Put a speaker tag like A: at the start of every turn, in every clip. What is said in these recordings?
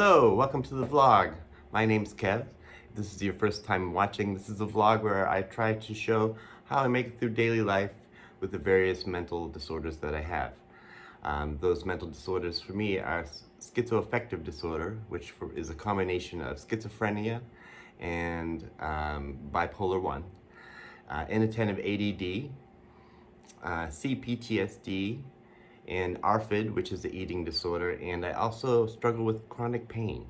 A: Hello, welcome to the vlog. My name's Kev. If this is your first time watching, this is a vlog where I try to show how I make it through daily life with the various mental disorders that I have. Those mental disorders for me are schizoaffective disorder, which is a combination of schizophrenia and bipolar 1, inattentive ADD, cPTSD, and ARFID, which is the eating disorder, and I also struggle with chronic pain.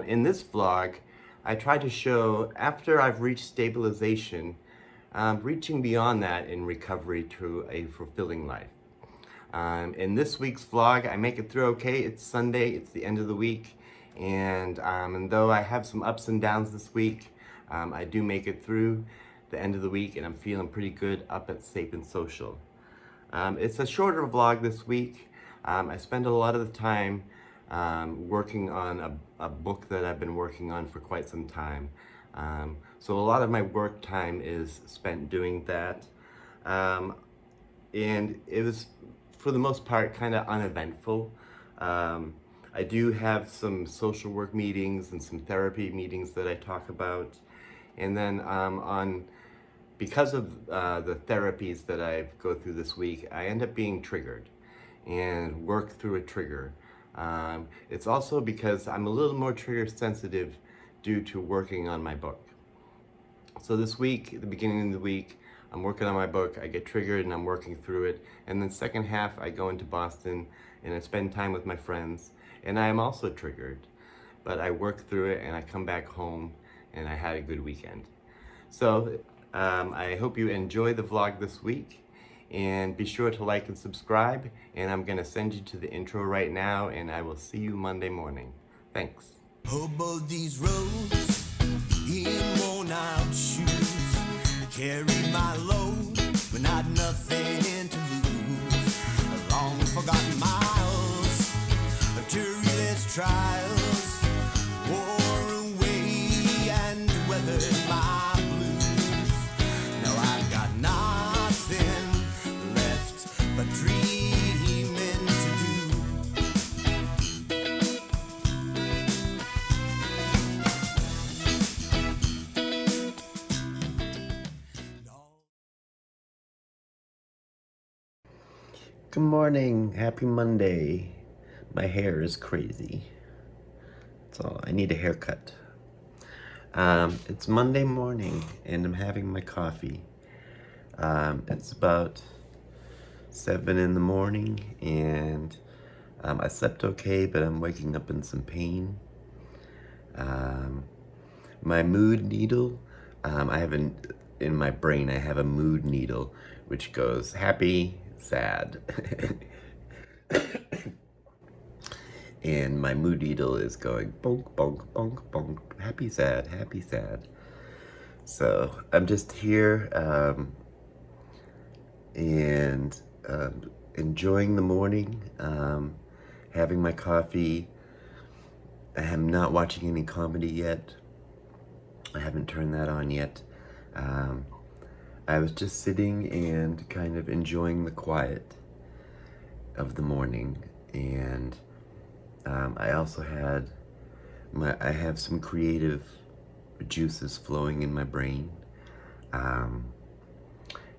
A: In this vlog, I try to show, after I've reached stabilization, reaching beyond that in recovery to a fulfilling life. In this week's vlog, I make it through okay. It's Sunday, it's the end of the week, and though I have some ups and downs this week, I do make it through the end of the week, and I'm feeling pretty good up at Safe and Social. It's a shorter vlog this week. I spend a lot of the time working on a book that I've been working on for quite some time. So a lot of my work time is spent doing that. And it was, for the most part, kind of uneventful. I do have some social work meetings and some therapy meetings that I talk about. And then because of the therapies that I go through this week, I end up being triggered and work through a trigger. It's also because I'm a little more trigger sensitive due to working on my book. So this week, at the beginning of the week, I'm working on my book, I get triggered and I'm working through it. And then second half, I go into Boston and I spend time with my friends, and I am also triggered. But I work through it and I come back home and I had a good weekend. So I hope you enjoy the vlog this week, and be sure to like and subscribe, and I'm gonna send you to the intro right now, and I will see you Monday morning. Thanks.
B: Hobo these roads in worn out shoes, carry my load but not nothing to lose, long forgotten miles of touriless trials wore away and weathered my dreaming to do.
A: Good morning, happy Monday. My hair is crazy, so I need a haircut. It's Monday morning and I'm having my coffee. It's about 7 in the morning, and I slept okay, but I'm waking up in some pain. My mood needle, in my brain, I have a mood needle which goes happy, sad. And my mood needle is going bonk, bonk, bonk, bonk, happy, sad, happy, sad. So I'm just here, and enjoying the morning, having my coffee. I am not watching any comedy yet. I haven't turned that on yet. I was just sitting and kind of enjoying the quiet of the morning, and I also had I have some creative juices flowing in my brain.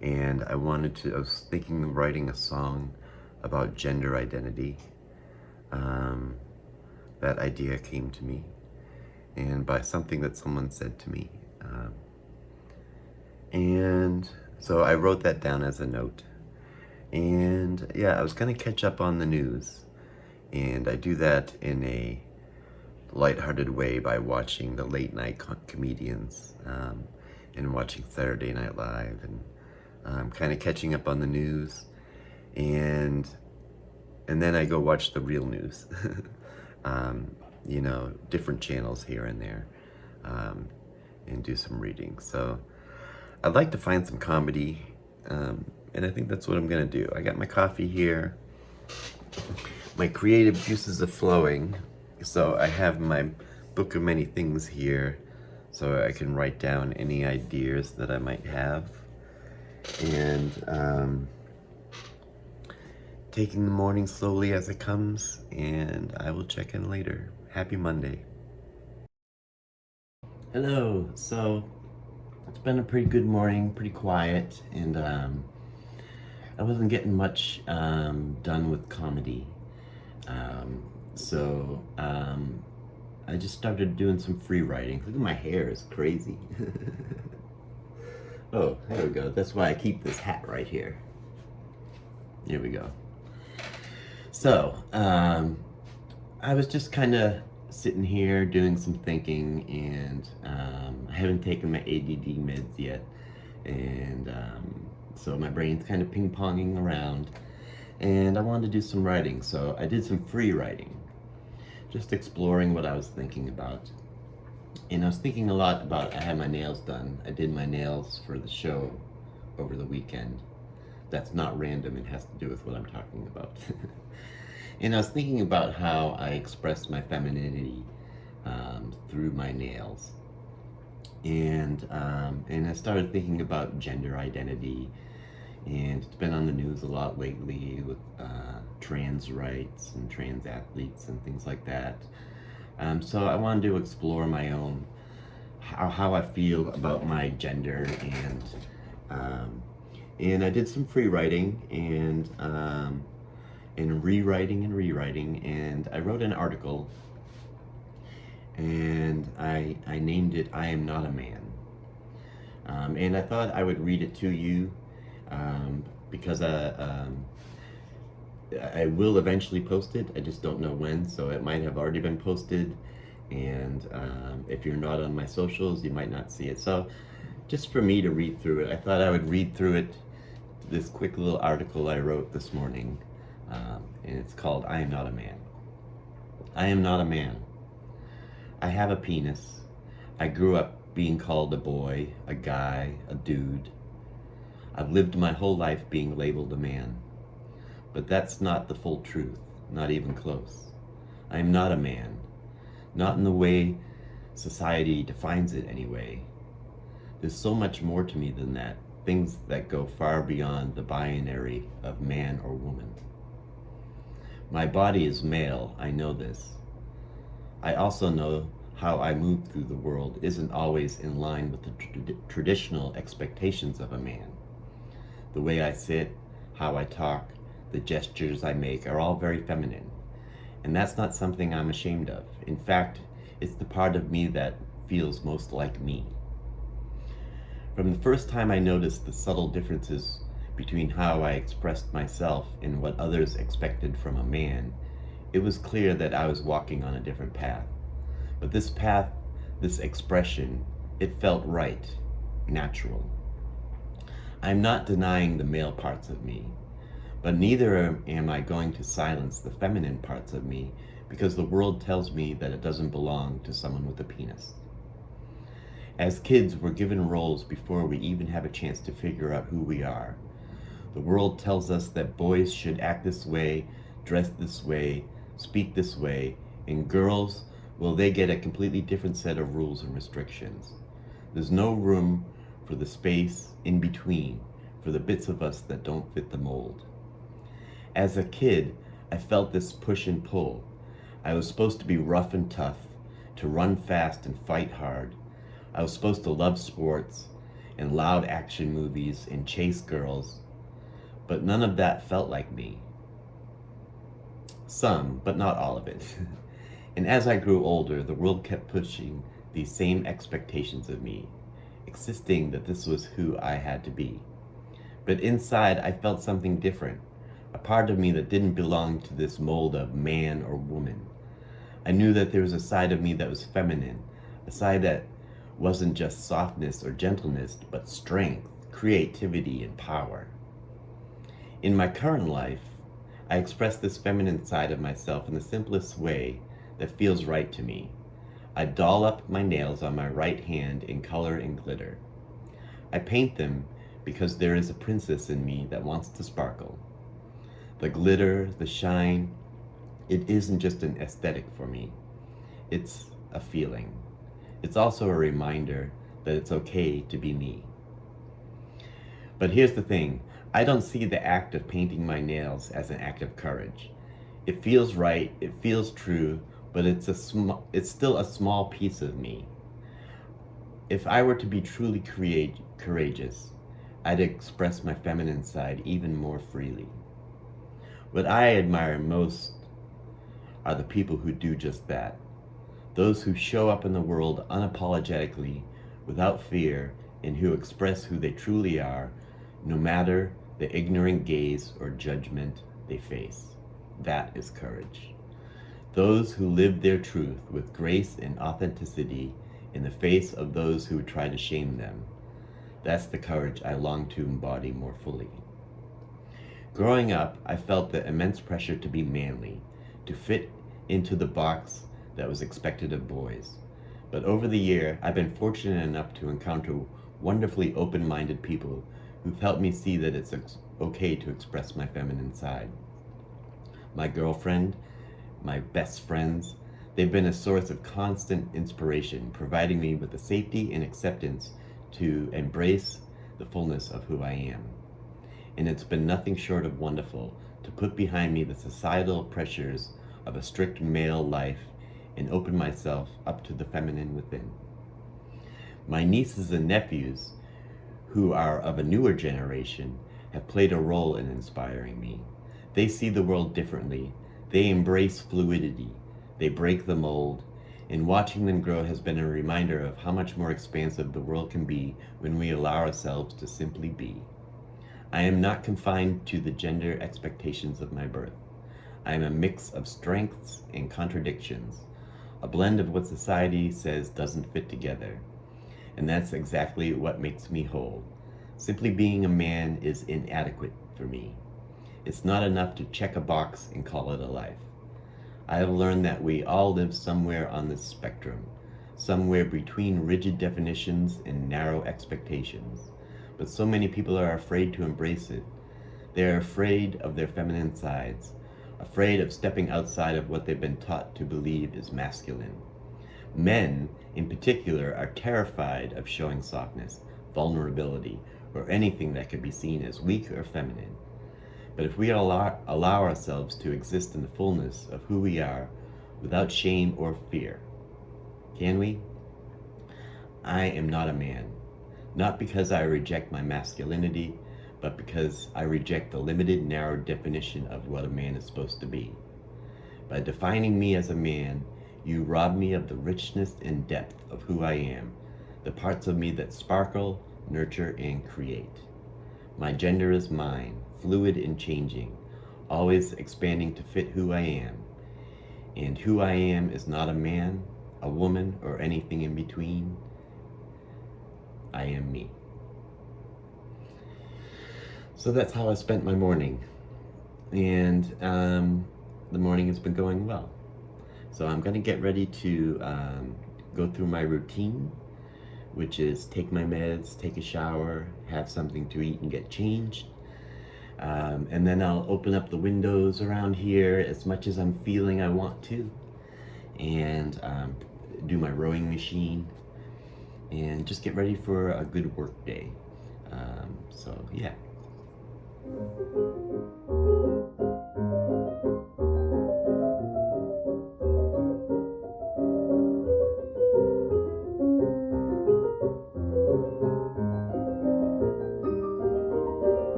A: And I was thinking of writing a song about gender identity. That idea came to me, and by something that someone said to me. And so I wrote that down as a note. And yeah, I was gonna catch up on the news, and I do that in a lighthearted way by watching the late night comedians, and watching Saturday Night Live, and kind of catching up on the news, and then I go watch the real news. Different channels here and there, and do some reading. So I'd like to find some comedy, and I think that's what I'm gonna do. I got my coffee here, my creative juices are flowing, so I have my book of many things here, so I can write down any ideas that I might have. And taking the morning slowly as it comes, and I will check in later. Happy Monday. Hello. So it's been a pretty good morning, pretty quiet, and I wasn't getting much done with comedy. So I just started doing some free writing. Look at my hair, it's crazy. Oh, there we go. That's why I keep this hat right here. Here we go. So, I was just kind of sitting here doing some thinking, and I haven't taken my ADD meds yet, and so my brain's kind of ping-ponging around, and I wanted to do some writing, so I did some free writing, just exploring what I was thinking about. And I was thinking a lot about, I had my nails done. I did my nails for the show over the weekend. That's not random, it has to do with what I'm talking about. And I was thinking about how I expressed my femininity through my nails. And I started thinking about gender identity, and it's been on the news a lot lately with trans rights and trans athletes and things like that. So I wanted to explore my own, how I feel about my gender, and I did some free writing and rewriting, and I wrote an article, and I named it "I Am Not a Man," and I thought I would read it to you because I will eventually post it. I just don't know when, so it might have already been posted, and if you're not on my socials, you might not see it. So just for me to read through it, I thought I would read through it, this quick little article I wrote this morning, and it's called "I Am Not a Man." I am not a man. I have a penis. I grew up being called a boy, a guy, a dude. I've lived my whole life being labeled a man. But that's not the full truth, not even close. I am not a man, not in the way society defines it anyway. There's so much more to me than that, things that go far beyond the binary of man or woman. My body is male, I know this. I also know how I move through the world isn't always in line with the traditional expectations of a man. The way I sit, how I talk, the gestures I make are all very feminine, and that's not something I'm ashamed of. In fact, it's the part of me that feels most like me. From the first time I noticed the subtle differences between how I expressed myself and what others expected from a man, it was clear that I was walking on a different path. But this path, this expression, it felt right, natural. I'm not denying the male parts of me, but neither am I going to silence the feminine parts of me because the world tells me that it doesn't belong to someone with a penis. As kids, we're given roles before we even have a chance to figure out who we are. The world tells us that boys should act this way, dress this way, speak this way, and girls, well, they get a completely different set of rules and restrictions. There's no room for the space in between, for the bits of us that don't fit the mold. As a kid, I felt this push and pull. I was supposed to be rough and tough, to run fast and fight hard. I was supposed to love sports and loud action movies and chase girls, but none of that felt like me. Some, but not all of it. And as I grew older, the world kept pushing these same expectations of me, insisting that this was who I had to be. But inside, I felt something different, a part of me that didn't belong to this mold of man or woman. I knew that there was a side of me that was feminine, a side that wasn't just softness or gentleness, but strength, creativity, and power. In my current life, I express this feminine side of myself in the simplest way that feels right to me. I doll up my nails on my right hand in color and glitter. I paint them because there is a princess in me that wants to sparkle. The glitter, the shine, it isn't just an aesthetic for me. It's a feeling. It's also a reminder that it's okay to be me. But here's the thing, I don't see the act of painting my nails as an act of courage. It feels right, it feels true, but it's still a small piece of me. If I were to be truly courageous, I'd express my feminine side even more freely. What I admire most are the people who do just that. Those who show up in the world unapologetically, without fear, and who express who they truly are, no matter the ignorant gaze or judgment they face. That is courage. Those who live their truth with grace and authenticity in the face of those who would try to shame them. That's the courage I long to embody more fully. Growing up, I felt the immense pressure to be manly, to fit into the box that was expected of boys. But over the year, I've been fortunate enough to encounter wonderfully open-minded people who've helped me see that it's okay to express my feminine side. My girlfriend, my best friends, they've been a source of constant inspiration, providing me with the safety and acceptance to embrace the fullness of who I am. And it's been nothing short of wonderful to put behind me the societal pressures of a strict male life and open myself up to the feminine within. My nieces and nephews, who are of a newer generation, have played a role in inspiring me. They see the world differently. They embrace fluidity. They break the mold. And watching them grow has been a reminder of how much more expansive the world can be when we allow ourselves to simply be. I am not confined to the gender expectations of my birth. I am a mix of strengths and contradictions, a blend of what society says doesn't fit together. And that's exactly what makes me whole. Simply being a man is inadequate for me. It's not enough to check a box and call it a life. I have learned that we all live somewhere on this spectrum, somewhere between rigid definitions and narrow expectations. But so many people are afraid to embrace it. They are afraid of their feminine sides, afraid of stepping outside of what they've been taught to believe is masculine. Men, in particular, are terrified of showing softness, vulnerability, or anything that could be seen as weak or feminine. But if we allow ourselves to exist in the fullness of who we are without shame or fear, can we? I am not a man, not because I reject my masculinity, but because I reject the limited, narrow definition of what a man is supposed to be. By defining me as a man, you rob me of the richness and depth of who I am, the parts of me that sparkle, nurture, and create. My gender is mine, fluid and changing, always expanding to fit who I am. And who I am is not a man, a woman, or anything in between. I am me. So that's how I spent my morning. And the morning has been going well. So I'm gonna get ready to go through my routine, which is take my meds, take a shower, have something to eat and get changed. And then I'll open up the windows around here as much as I'm feeling I want to, and do my rowing machine, and just get ready for a good work day. So yeah.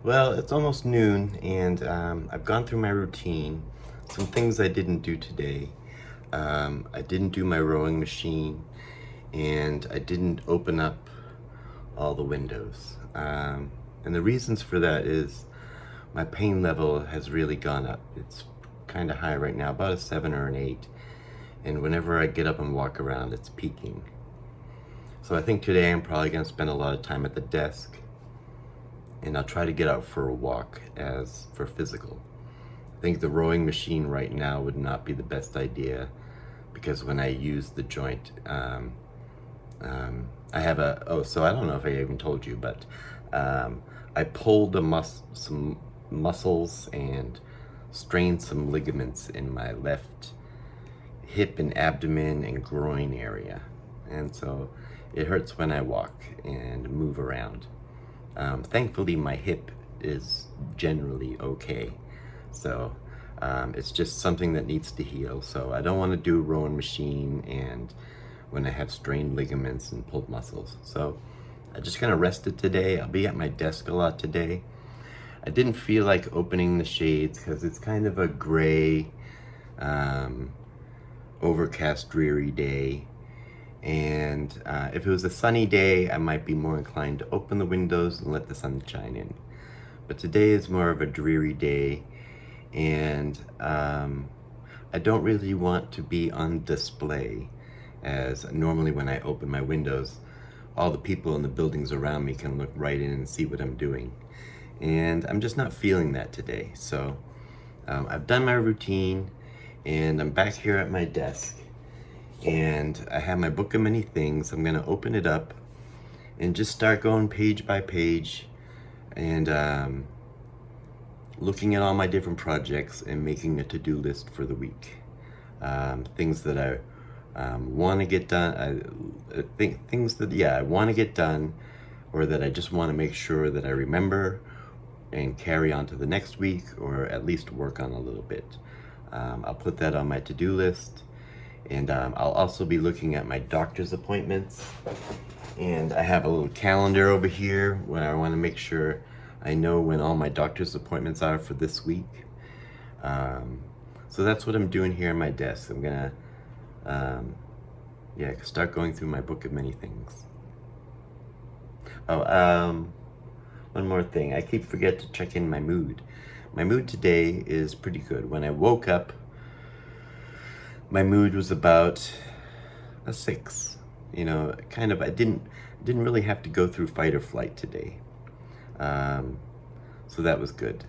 A: Well, it's almost noon, and I've gone through my routine. Some things I didn't do today. I didn't do my rowing machine, and I didn't open up all the windows. And the reasons for that is my pain level has really gone up. It's kind of high right now, about a 7 or an 8. And whenever I get up and walk around, it's peaking. So I think today I'm probably going to spend a lot of time at the desk, and I'll try to get out for a walk as for physical. I think the rowing machine right now would not be the best idea, because when I use the joint, I have so I don't know if I even told you, but I pulled some muscles and strained some ligaments in my left hip and abdomen and groin area. And so it hurts when I walk and move around. Thankfully, my hip is generally okay. So it's just something that needs to heal. So I don't want to do a rowing machine and when I have strained ligaments and pulled muscles. So I'm just gonna rest it today. I'll be at my desk a lot today. I didn't feel like opening the shades because it's kind of a gray, overcast, dreary day. And if it was a sunny day, I might be more inclined to open the windows and let the sun shine in. But today is more of a dreary day, and I don't really want to be on display, as normally when I open my windows, all the people in the buildings around me can look right in and see what I'm doing. And I'm just not feeling that today. So I've done my routine, and I'm back here at my desk. And I have my book of many things. I'm gonna open it up and just start going page by page and looking at all my different projects and making a to-do list for the week. Things that I want to get done. I think things that I want to get done, or that I just want to make sure that I remember and carry on to the next week, or at least work on a little bit. I'll put that on my to-do list. And I'll also be looking at my doctor's appointments. And I have a little calendar over here where I want to make sure I know when all my doctor's appointments are for this week. So that's what I'm doing here at my desk. I'm gonna start going through my book of many things. One more thing. I keep forget to check in my mood. My mood today is pretty good. When I woke up, my mood was about a 6. You know, kind of, I didn't really have to go through fight or flight today. So that was good.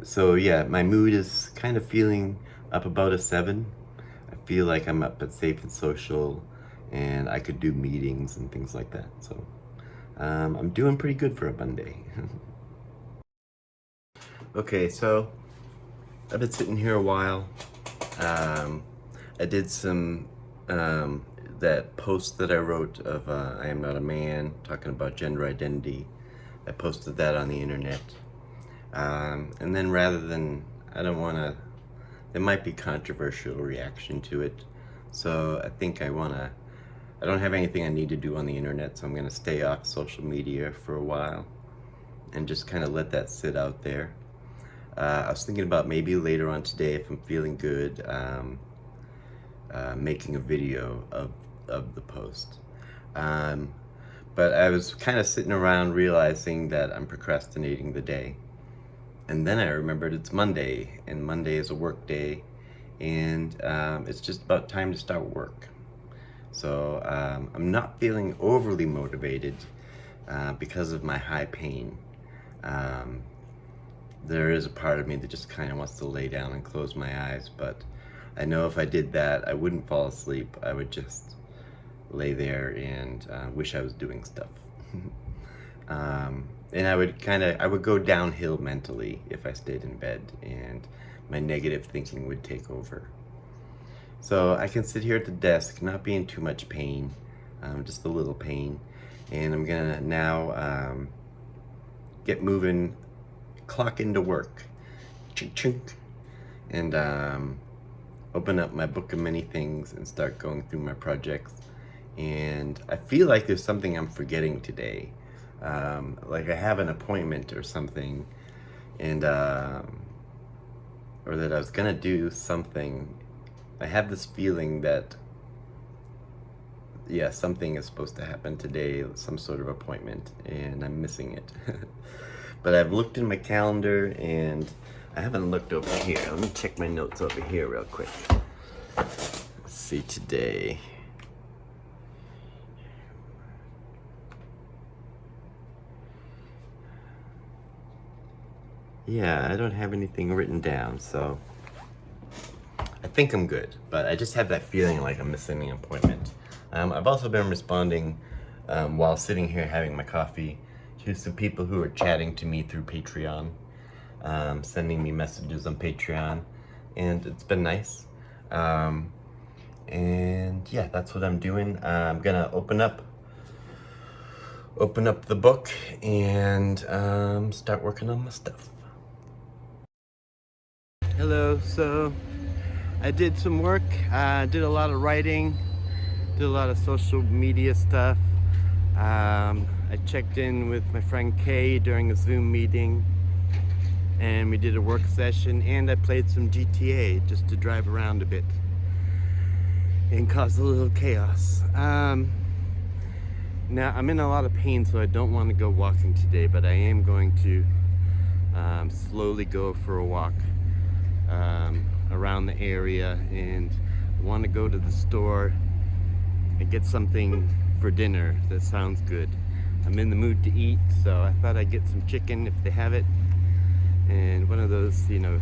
A: So yeah, my mood is kind of feeling up about a 7. I feel like I'm up at safe and social, and I could do meetings and things like that. So I'm doing pretty good for a Monday. Okay, so I've been sitting here a while. I did some, that post that I wrote of I am not a man, talking about gender identity. I posted that on the internet. And then rather than, there might be controversial reaction to it. So I think I don't have anything I need to do on the internet, so I'm gonna stay off social media for a while and just kind of let that sit out there. I was thinking about maybe later on today, if I'm feeling good, making a video of the post. But I was kind of sitting around realizing that I'm procrastinating the day. And then I remembered it's Monday, and Monday is a work day, and it's just about time to start work. So I'm not feeling overly motivated because of my high pain. There is a part of me that just kind of wants to lay down and close my eyes, but I know if I did that, I wouldn't fall asleep. I would just lay there and wish I was doing stuff. And I would go downhill mentally if I stayed in bed, and my negative thinking would take over. So I can sit here at the desk, not be in too much pain, just a little pain, and I'm gonna now get moving, clock into work, chink chink, and open up my book of many things and start going through my projects. And I feel like there's something I'm forgetting today. Like I have an appointment or something, and or that I was gonna do something. I have this feeling that yeah, something is supposed to happen today, some sort of appointment, and I'm missing it. But I've looked in my calendar, and I haven't looked over here. Let me check my notes over here real quick. Let's see today. Yeah, I don't have anything written down, so I think I'm good, but I just have that feeling like I'm missing an appointment. I've also been responding while sitting here having my coffee to some people who are chatting to me through Patreon, sending me messages on Patreon, and it's been nice. And yeah, that's what I'm doing. I'm gonna open up the book and start working on my stuff. Hello, so I did some work, did a lot of writing, did a lot of social media stuff. I checked in with my friend Kay during a Zoom meeting, and we did a work session, and I played some GTA just to drive around a bit and cause a little chaos. Now I'm in a lot of pain, so I don't want to go walking today, but I am going to slowly go for a walk around the area, and I want to go to the store and get something for dinner that sounds good. I'm in the mood to eat, so I thought I'd get some chicken if they have it, and one of those, you know,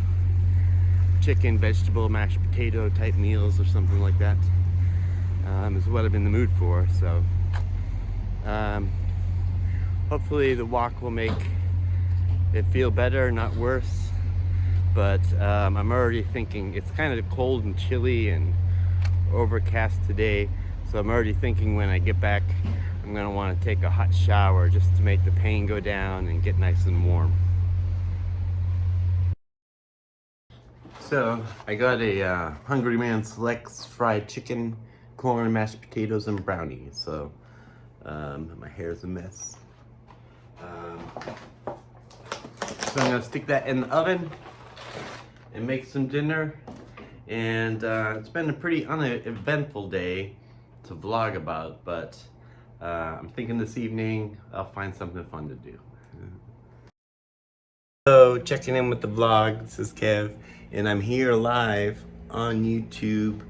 A: chicken, vegetable, mashed potato type meals or something like that is what I'm in the mood for. So hopefully the walk will make it feel better, not worse. But I'm already thinking, it's kind of cold and chilly and overcast today, so I'm already thinking when I get back I'm gonna want to take a hot shower just to make the pain go down and get nice and warm. So I got a Hungry Man Selects fried chicken, corn, mashed potatoes, and brownies. So my hair's a mess. So I'm gonna stick that in the oven and make some dinner. And it's been a pretty uneventful day to vlog about, but I'm thinking this evening I'll find something fun to do. So checking in with the vlog, this is Kev, and I'm here live on YouTube,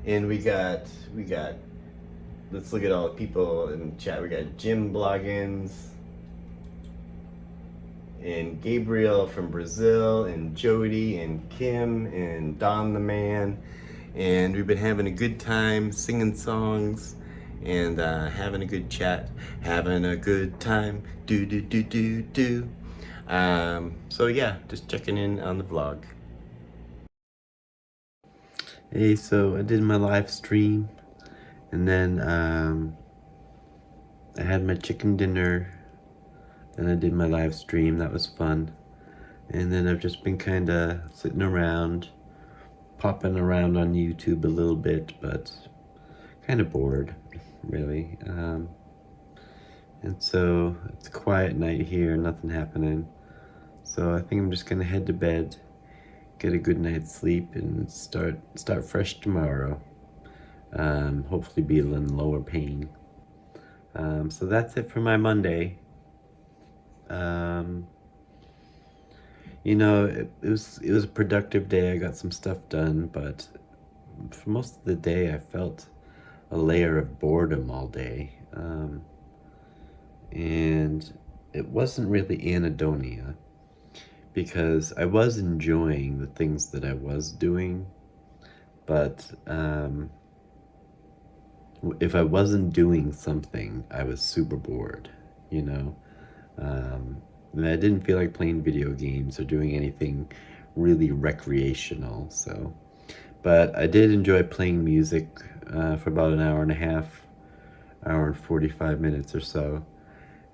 A: and we got, let's look at all the people in the chat. We got Jim Bloggins, and Gabriel from Brazil, and Jody, and Kim, and Don the Man, and we've been having a good time singing songs and having a good chat, having a good time, do do do do do. So yeah, just checking in on the vlog. Hey, so I did my live stream, and then I had my chicken dinner. Then I did my live stream, that was fun. And then I've just been kind of sitting around, popping around on YouTube a little bit, but kind of bored, really. And so it's a quiet night here, nothing happening. So I think I'm just gonna head to bed, get a good night's sleep, and start fresh tomorrow. Hopefully be in lower pain. So that's it for my Monday. You know, it was a productive day. I got some stuff done, but for most of the day I felt a layer of boredom all day. And it wasn't really anhedonia, because I was enjoying the things that I was doing, but if I wasn't doing something, I was super bored, you know? And I didn't feel like playing video games or doing anything really recreational, so. But I did enjoy playing music for about an hour and a half, hour and 45 minutes or so.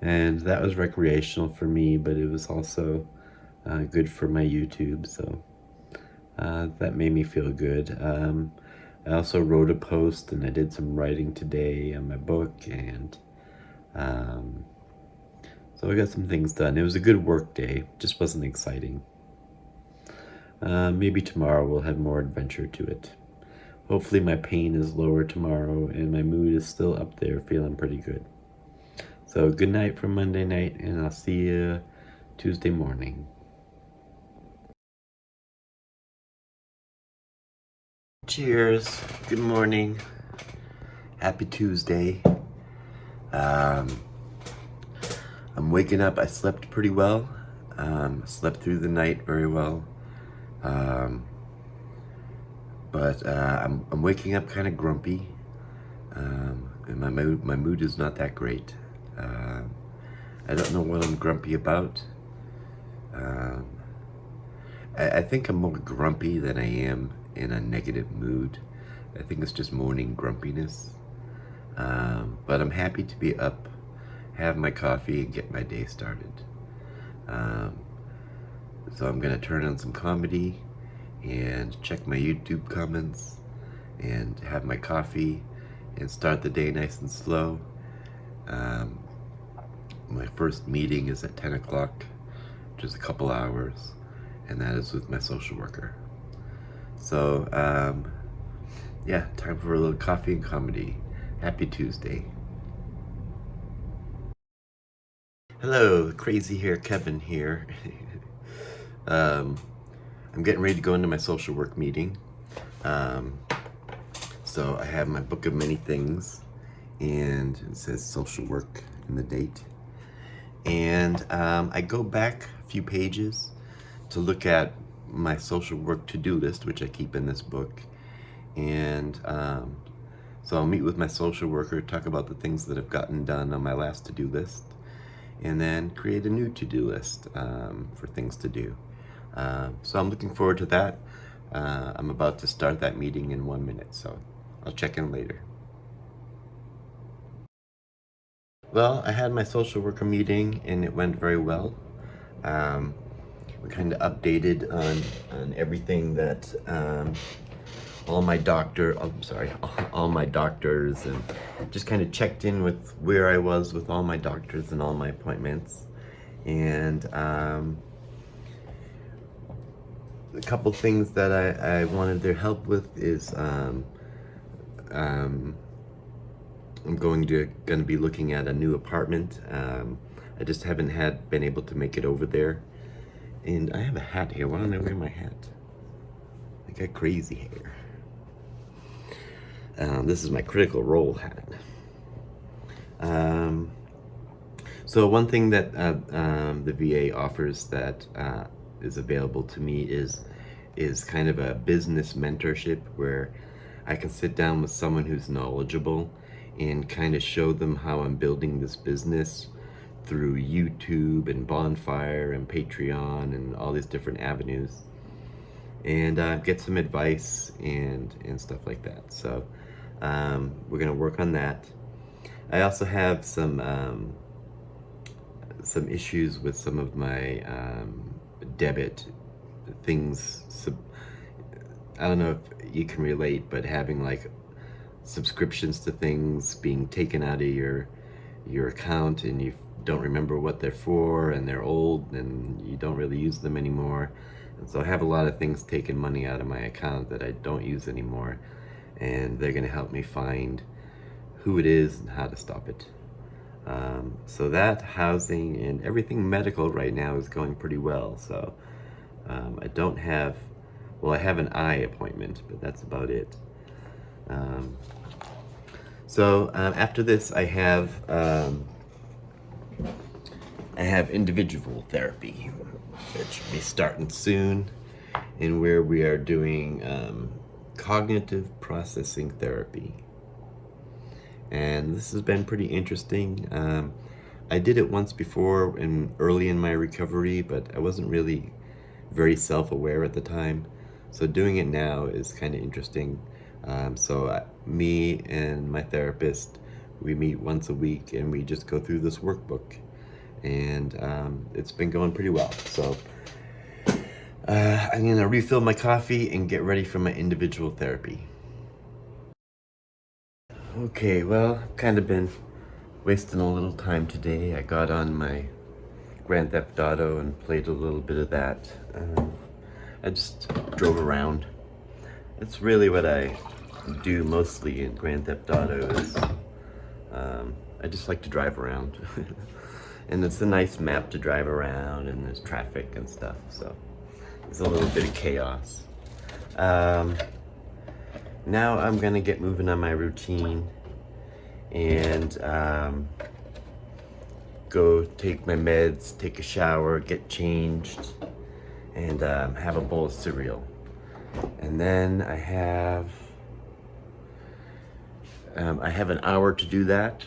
A: And that was recreational for me, but it was also good for my YouTube, so that made me feel good. I also wrote a post, and I did some writing today on my book, and so I got some things done. It was a good work day, just wasn't exciting. Maybe tomorrow we'll have more adventure to it.
C: hopefully my pain is lower tomorrow and my mood is still up there, feeling pretty good. So good night from Monday night, and I'll see you Tuesday morning. Cheers. Good morning. Happy Tuesday. I'm waking up. I slept pretty well. Slept through the night very well. But I'm waking up kind of grumpy. And my mood is not that great. I don't know what I'm grumpy about. I think I'm more grumpy than I am in a negative mood. I think it's just morning grumpiness. But I'm happy to be up, have my coffee, and get my day started. So I'm gonna turn on some comedy and check my YouTube comments and have my coffee and start the day nice and slow. My first meeting is at 10 o'clock, which is a couple hours, and that is with my social worker. So, yeah, time for a little coffee and comedy. Happy Tuesday. Hello, crazy hair Kevin here. I'm getting ready to go into my social work meeting. So I have my book of many things, and it says social work in the date. And I go back a few pages to look at my social work to-do list, which I keep in this book. And so I'll meet with my social worker, talk about the things that I've gotten done on my last to-do list, and then create a new to-do list for things to do. So I'm looking forward to that. I'm about to start that meeting in 1 minute, so I'll check in later. Well, I had my social worker meeting and it went very well. We kind of updated on everything that all my doctors and just kind of checked in with where I was with all my doctors and all my appointments. And a couple things that I wanted their help with is I'm going to be looking at a new apartment. I just haven't been able to make it over there. And I have a hat here. Why don't I wear my hat? I got crazy hair. This is my critical role hat. So one thing that the VA offers that is available to me is kind of a business mentorship where I can sit down with someone who's knowledgeable and kind of show them how I'm building this business through YouTube and Bonfire and Patreon and all these different avenues, and get some advice and stuff like that. So we're gonna work on that. I also have some issues with some of my debit things. I don't know if you can relate, but having like subscriptions to things being taken out of your account and you don't remember what they're for, and they're old and you don't really use them anymore. And so I have a lot of things taking money out of my account that I don't use anymore, and they're going to help me find who it is and how to stop it. So that, housing, and everything medical right now is going pretty well. So I don't have, well, I have an eye appointment, but that's about it. So after this, I have individual therapy, which will be starting soon, and where we are doing cognitive processing therapy. And this has been pretty interesting. I did it once before early in my recovery, but I wasn't really very self-aware at the time. So doing it now is kind of interesting. Me and my therapist, we meet once a week and we just go through this workbook, and it's been going pretty well. So I'm gonna refill my coffee and get ready for my individual therapy. Okay, well, kind of been wasting a little time today. I got on my Grand Theft Auto and played a little bit of that. I just drove around. It's really what I do mostly in Grand Theft Auto is I just like to drive around. And it's a nice map to drive around, and there's traffic and stuff, so there's a little bit of chaos. Now I'm gonna get moving on my routine and go take my meds, take a shower, get changed, and have a bowl of cereal. And then I have an hour to do that,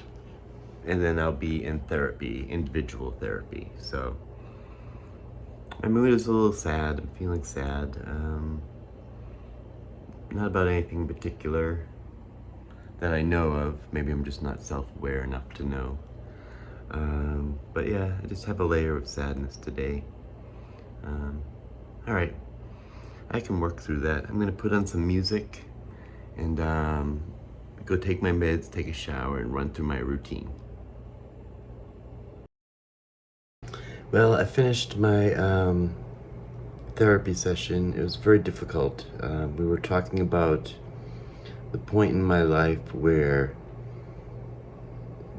C: and then I'll be in therapy, individual therapy. So my mood is a little sad. I'm feeling sad. Not about anything in particular that I know of. Maybe I'm just not self-aware enough to know. But yeah, I just have a layer of sadness today. All right, I can work through that. I'm gonna put on some music and go take my meds, take a shower, and run through my routine. Well, I finished my therapy session. It was very difficult. We were talking about the point in my life where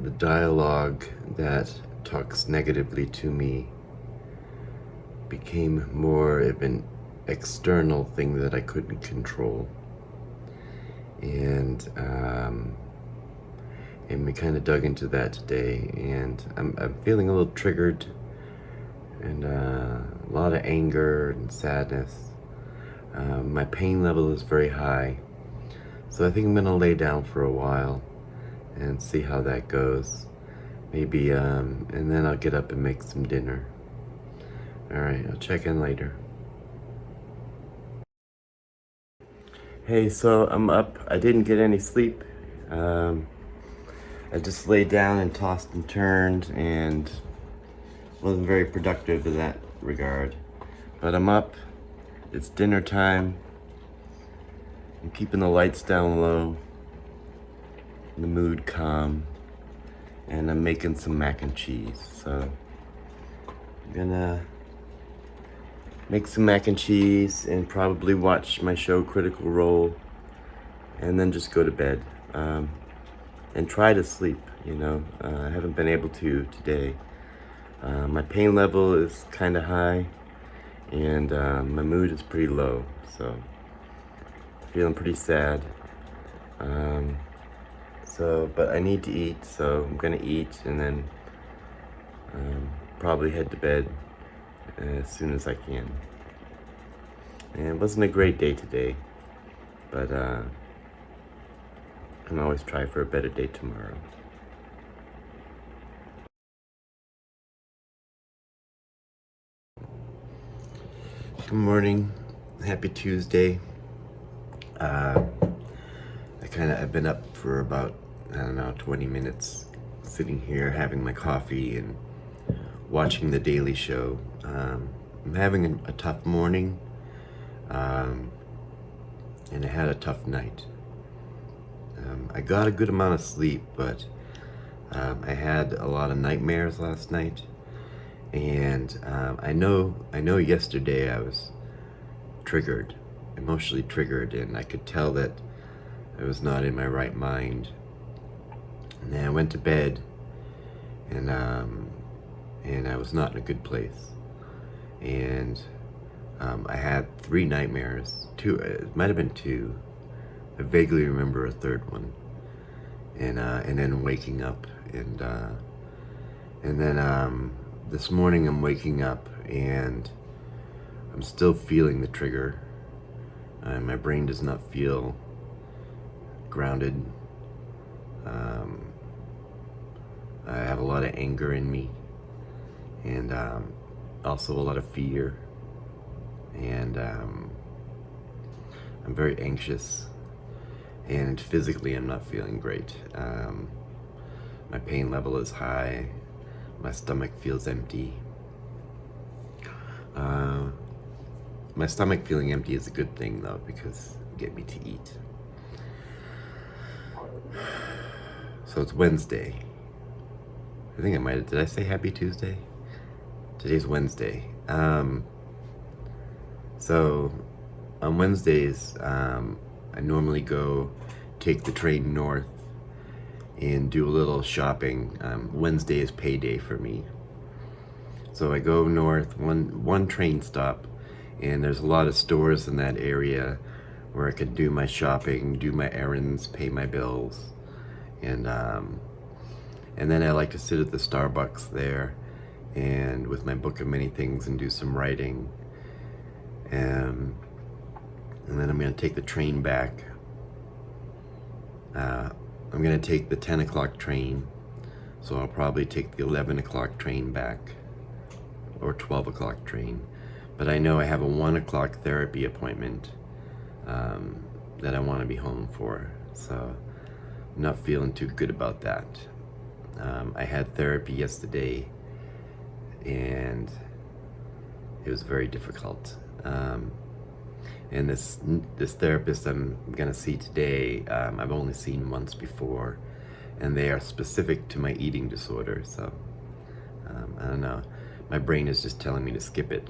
C: the dialogue that talks negatively to me became more of an external thing that I couldn't control. And we kind of dug into that today, and I'm feeling a little triggered, and a lot of anger and sadness. My pain level is very high, so I think I'm gonna lay down for a while and see how that goes. Maybe, and then I'll get up and make some dinner. All right, I'll check in later. Hey, so I'm up. I didn't get any sleep. I just laid down and tossed and turned and wasn't very productive in that regard. But I'm up. It's dinner time. I'm keeping the lights down low, the mood calm, and I'm making some mac and cheese. So I'm gonna make some mac and cheese and probably watch my show Critical Role, and then just go to bed and try to sleep. I haven't been able to today. My pain level is kind of high, and my mood is pretty low, so feeling pretty sad. But I need to eat, so I'm gonna eat and then probably head to bed as soon as I can. And it wasn't a great day today, but I can always try for a better day tomorrow. Good morning, happy Tuesday. I've been up for about, 20 minutes, sitting here having my coffee and watching The Daily Show. I'm having a tough morning, and I had a tough night. I got a good amount of sleep, but I had a lot of nightmares last night, and I know yesterday I was emotionally triggered, and I could tell that I was not in my right mind. And then I went to bed, and I was not in a good place. And I had 3 nightmares. 2, it might have been 2. I vaguely remember a third one. And then waking up, and then this morning I'm waking up and I'm still feeling the trigger. My brain does not feel grounded. I have a lot of anger in me, and also a lot of fear, and I'm very anxious, and physically I'm not feeling great. My pain level is high. My stomach feels empty. My stomach feeling empty is a good thing, though, because it get me to eat. So it's Wednesday. I think did I say happy Tuesday? Today's Wednesday. So on Wednesdays, I normally go take the train north and do a little shopping. Wednesday is payday for me. So I go north, one train stop, and there's a lot of stores in that area where I could do my shopping, do my errands, pay my bills, and then I like to sit at the Starbucks there, and with my book of many things, and do some writing, and then I'm gonna take the train back. I'm gonna take the 10 o'clock train, so I'll probably take the 11 o'clock train back, or 12 o'clock train. But I know I have a 1 o'clock therapy appointment that I want to be home for, so I'm not feeling too good about that. I had therapy yesterday, and it was very difficult. And this therapist I'm gonna see today, I've only seen once before, and they are specific to my eating disorder. So I don't know. My brain is just telling me to skip it.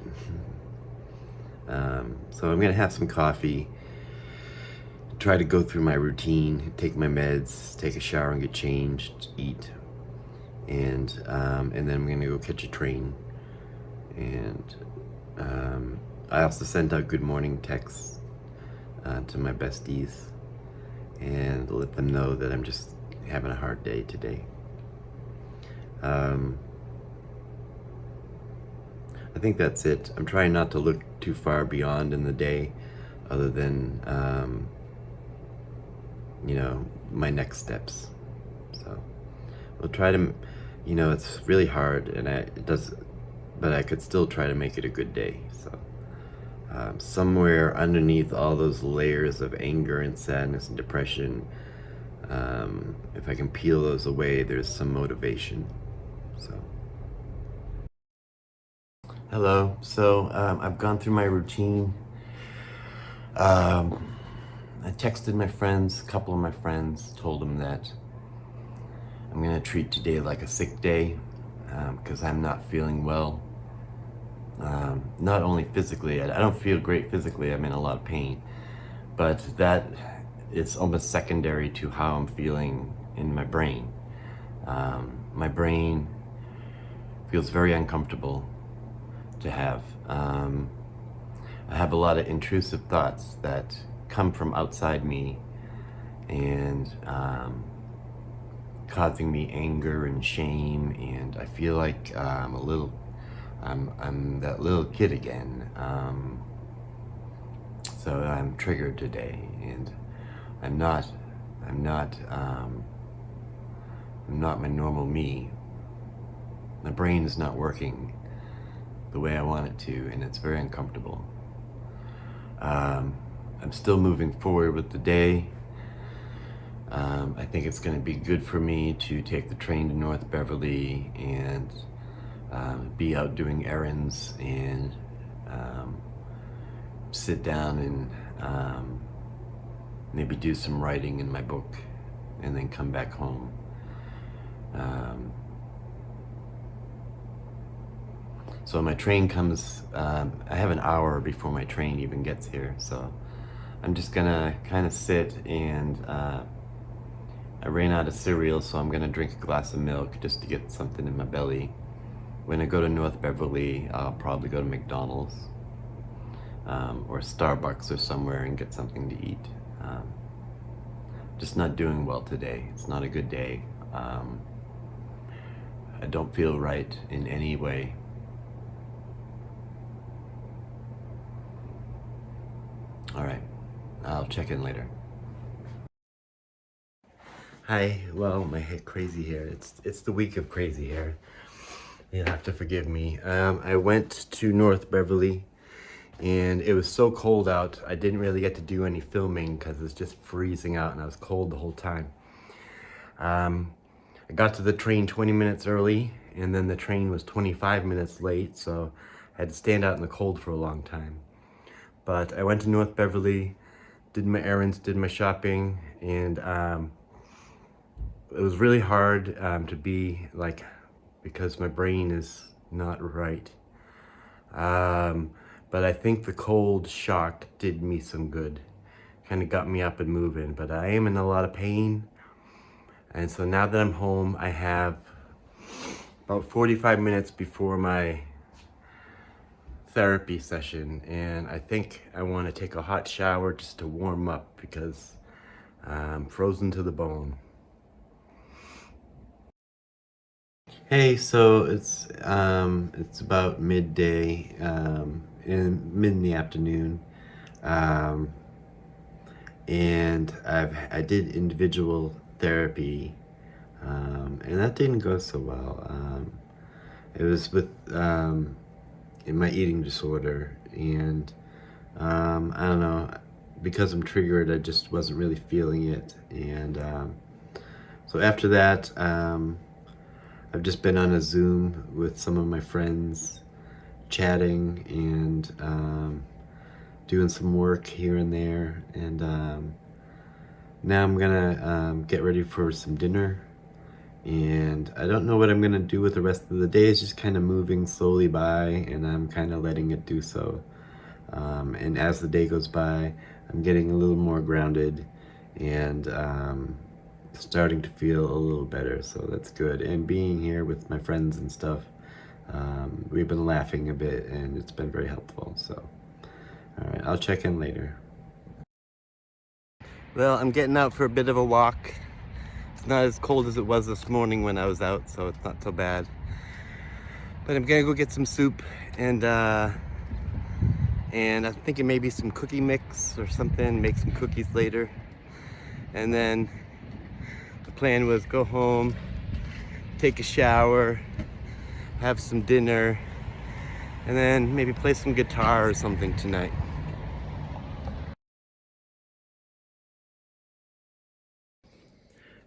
C: So I'm gonna have some coffee, try to go through my routine, take my meds, take a shower and get changed, eat, and then I'm gonna go catch a train. And I also sent out good morning texts to my besties and let them know that I'm just having a hard day today. I think that's it. I'm trying not to look too far beyond in the day, other than my next steps. So we'll try to, it's really hard, and but I could still try to make it a good day. So somewhere underneath all those layers of anger and sadness and depression, if I can peel those away, there's some motivation. So.
A: Hello. So I've gone through my routine. I texted my friends, a couple of my friends, told them that I'm gonna treat today like a sick day because I'm not feeling well. Not only physically, I don't feel great physically, I'm in a lot of pain, but that is almost secondary to how I'm feeling in my brain. My brain feels very uncomfortable to have. I have a lot of intrusive thoughts that come from outside me and causing me anger and shame, and I feel like I'm that little kid again. So I'm triggered today, and I'm not my normal me. My brain is not working the way I want it to, and it's very uncomfortable. I'm still moving forward with the day. I think it's going to be good for me to take the train to North Beverly and be out doing errands and sit down and maybe do some writing in my book and then come back home. So my train comes, I have an hour before my train even gets here, so I'm just gonna kind of sit and I ran out of cereal, so I'm gonna drink a glass of milk just to get something in my belly. When I go to North Beverly, I'll probably go to McDonald's or Starbucks or somewhere and get something to eat. Just not doing well today. It's not a good day. I don't feel right in any way. All right, I'll check in later. Hi, well, my crazy hair. It's the week of crazy hair. You'll have to forgive me. I went to North Beverly, and it was so cold out, I didn't really get to do any filming because it was just freezing out and I was cold the whole time. I got to the train 20 minutes early, and then the train was 25 minutes late, so I had to stand out in the cold for a long time. But I went to North Beverly, did my errands, did my shopping, and it was really hard to be like, because my brain is not right. But I think the cold shock did me some good, kind of got me up and moving. But I am in a lot of pain. And so now that I'm home, I have about 45 minutes before my therapy session. And I think I want to take a hot shower just to warm up because I'm frozen to the bone. Hey, so it's about midday, in the afternoon, um, and I did individual therapy, and that didn't go so well. It was with in my eating disorder, and I don't know, because I'm triggered, I just wasn't really feeling it, and so after that. I've just been on a Zoom with some of my friends, chatting and doing some work here and there. And now I'm gonna get ready for some dinner. And I don't know what I'm gonna do with the rest of the day. It's just kind of moving slowly by, and I'm kind of letting it do so. And as the day goes by, I'm getting a little more grounded and starting to feel a little better, so that's good. And being here with my friends and stuff, we've been laughing a bit and it's been very helpful. So all right, I'll check in later. Well, I'm getting out for a bit of a walk. It's not as cold as it was this morning when I was out, so it's not so bad. But I'm gonna go get some soup and I'm thinking maybe some cookie mix or something, make some cookies later. And then the plan was go home, take a shower, have some dinner, and then maybe play some guitar or something tonight.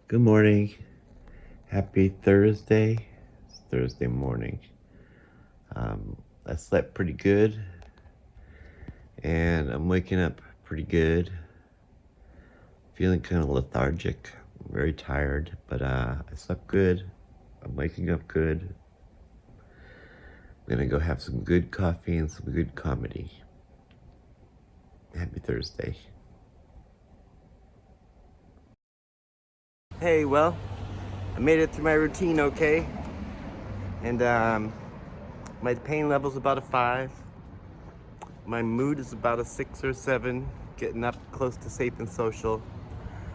A: Good morning. Happy Thursday. It's Thursday morning. I slept pretty good, and I'm waking up pretty good. Feeling kind of lethargic, very tired, but I slept good. I'm waking up good. I'm gonna go have some good coffee and some good comedy. Happy Thursday. Hey, well, I made it through my routine okay. And my pain level's about a 5. My mood is about a 6 or 7, getting up close to safe and social.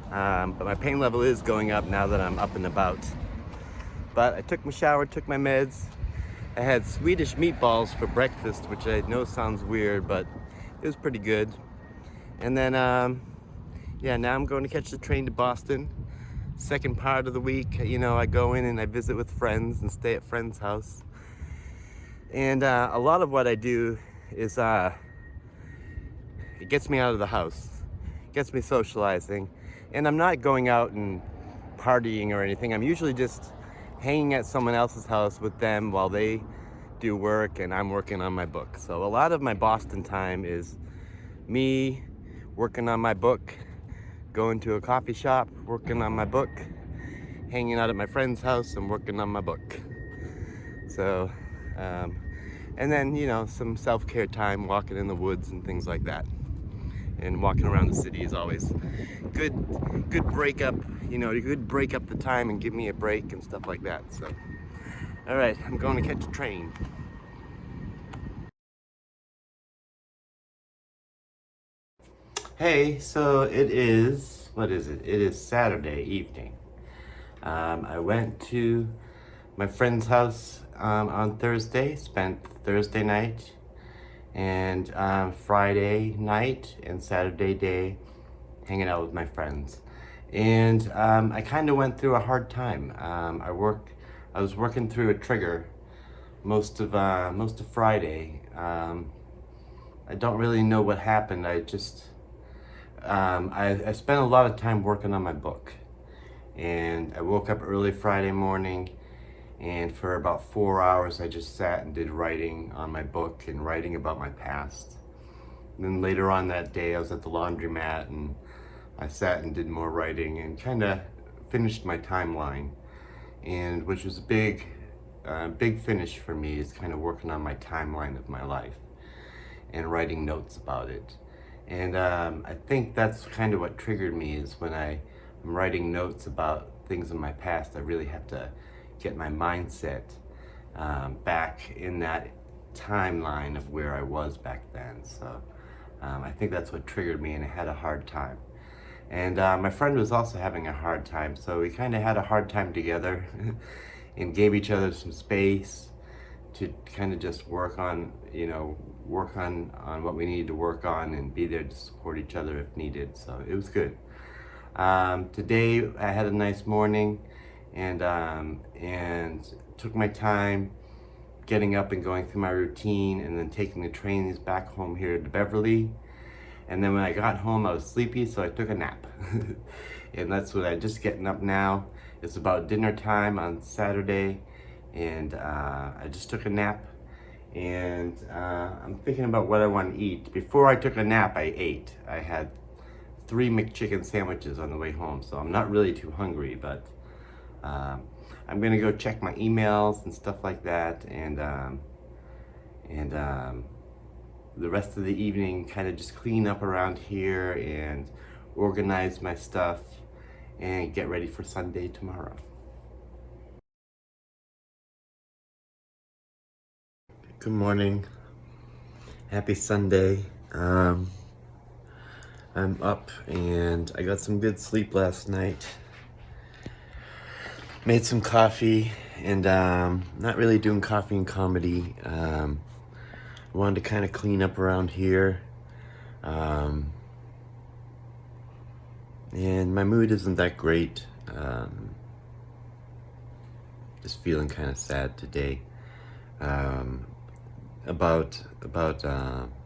A: But my pain level is going up now that I'm up and about. But I took my shower, took my meds. I had Swedish meatballs for breakfast, which I know sounds weird, but it was pretty good. And then, yeah, now I'm going to catch the train to Boston. Second part of the week, you know, I go in and I visit with friends and stay at friends' house. And a lot of what I do is it gets me out of the house, gets me socializing. And I'm not going out and partying or anything. I'm usually just hanging at someone else's house with them while they do work and I'm working on my book. So a lot of my Boston time is me working on my book, going to a coffee shop, working on my book, hanging out at my friend's house and working on my book. So, and then, you know, some self-care time, walking in the woods and things like that. And walking around the city is always good break up, you know, you could break up the time and give me a break and stuff like that. So, all right, I'm going to catch a train. Hey, so it is, what is it? It is Saturday evening. I went to my friend's house on Thursday, spent Thursday night and Friday night and Saturday day hanging out with my friends. And I kind of went through a hard time. I was working through a trigger most of Friday. I don't really know what happened. I spent a lot of time working on my book. And I woke up early Friday morning, and for about 4 hours I just sat and did writing on my book and writing about my past. And then later on that day I was at the laundromat and I sat and did more writing and kind of finished my timeline, and which was a big finish for me, is kind of working on my timeline of my life and writing notes about it. And I think that's kind of what triggered me, is when I'm writing notes about things in my past, I really have to get my mindset back in that timeline of where I was back then. So I think that's what triggered me, and I had a hard time. And my friend was also having a hard time, so we kind of had a hard time together and gave each other some space to kind of just work on, work on what we needed to work on, and be there to support each other if needed. So it was good. Today I had a nice morning, and took my time getting up and going through my routine, and then taking the trains back home here to Beverly. And then when I got home, I was sleepy, so I took a nap. And that's what I'm just getting up now. It's about dinner time on Saturday, and I just took a nap. And I'm thinking about what I want to eat. Before I took a nap, I ate. I had 3 McChicken sandwiches on the way home, so I'm not really too hungry, but I'm gonna go check my emails and stuff like that, and the rest of the evening kind of just clean up around here and organize my stuff and get ready for Sunday tomorrow. Good morning. Happy Sunday. I'm up and I got some good sleep last night. Made some coffee, and not really doing coffee and comedy. I wanted to kind of clean up around here. And my mood isn't that great. Just feeling kind of sad today. About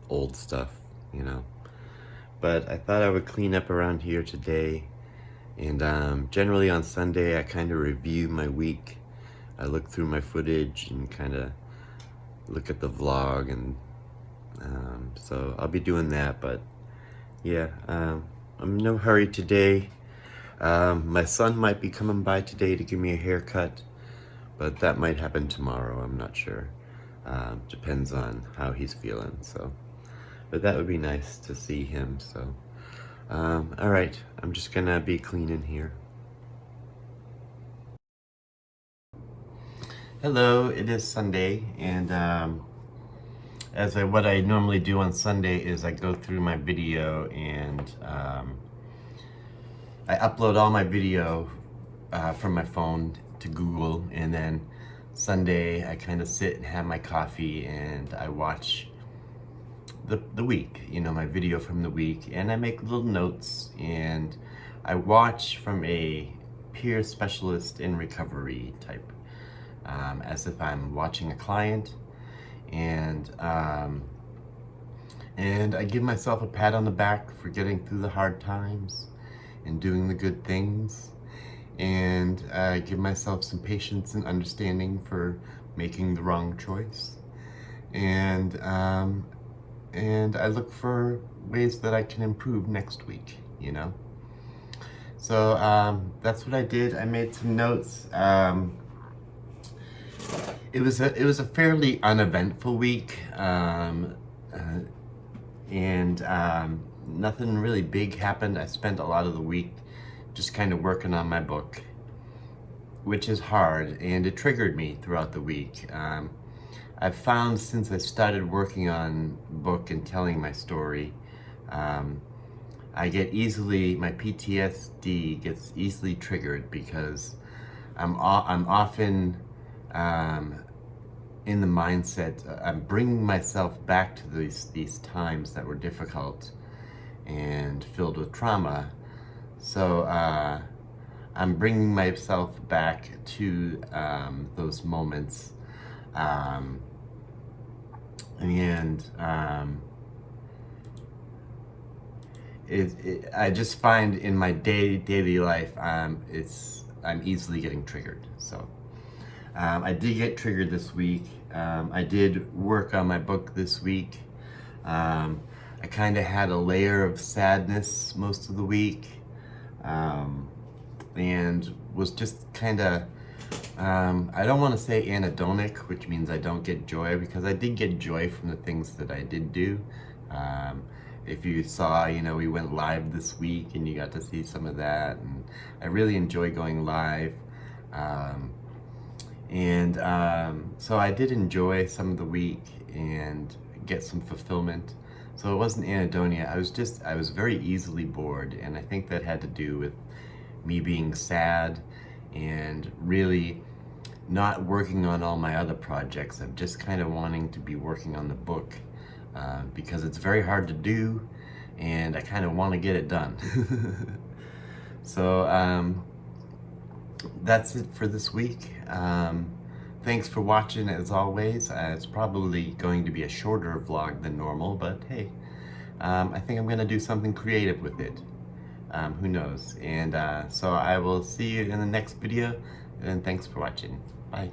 A: old stuff, But I thought I would clean up around here today. And generally on Sunday, I kind of review my week. I look through my footage and kind of look at the vlog, and so I'll be doing that. But yeah, I'm in no hurry today. My son might be coming by today to give me a haircut, but that might happen tomorrow. I'm not sure. Depends on how he's feeling. So, but that would be nice to see him. So, all right, I'm just gonna be cleaning here. Hello, it is Sunday, and what I normally do on Sunday is I go through my video, and I upload all my video from my phone to Google, and then Sunday I kind of sit and have my coffee, and I watch the week, my video from the week, and I make little notes, and I watch from a peer specialist in recovery type, as if I'm watching a client, and I give myself a pat on the back for getting through the hard times and doing the good things, and I give myself some patience and understanding for making the wrong choice, and I look for ways that I can improve next week, So that's what I did. I made some notes. It was a fairly uneventful week, and nothing really big happened. I spent a lot of the week just kind of working on my book, which is hard, and it triggered me throughout the week. I've found since I started working on the book and telling my story, my PTSD gets easily triggered, because I'm often in the mindset, I'm bringing myself back to these times that were difficult and filled with trauma. So I'm bringing myself back to those moments, I just find in my daily life, I'm easily getting triggered. So I did get triggered this week. I did work on my book this week. I kind of had a layer of sadness most of the week, and was just kind of, I don't want to say anhedonic, which means I don't get joy, because I did get joy from the things that I did do.
C: if you saw, we went live this week and you got to see some of that. And I really enjoy going live. So I did enjoy some of the week and get some fulfillment. So it wasn't anhedonia. I was very easily bored, and I think that had to do with me being sad and really not working on all my other projects. I'm just kind of wanting to be working on the book because it's very hard to do, and I kind of want to get it done. So that's it for this week. Thanks for watching as always. It's probably going to be a shorter vlog than normal, but hey, I think I'm gonna do something creative with it. Who knows? And so I will see you in the next video, and thanks for watching. Bye.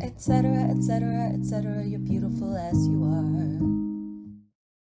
D: Etc., etc., etc., you're beautiful as you are.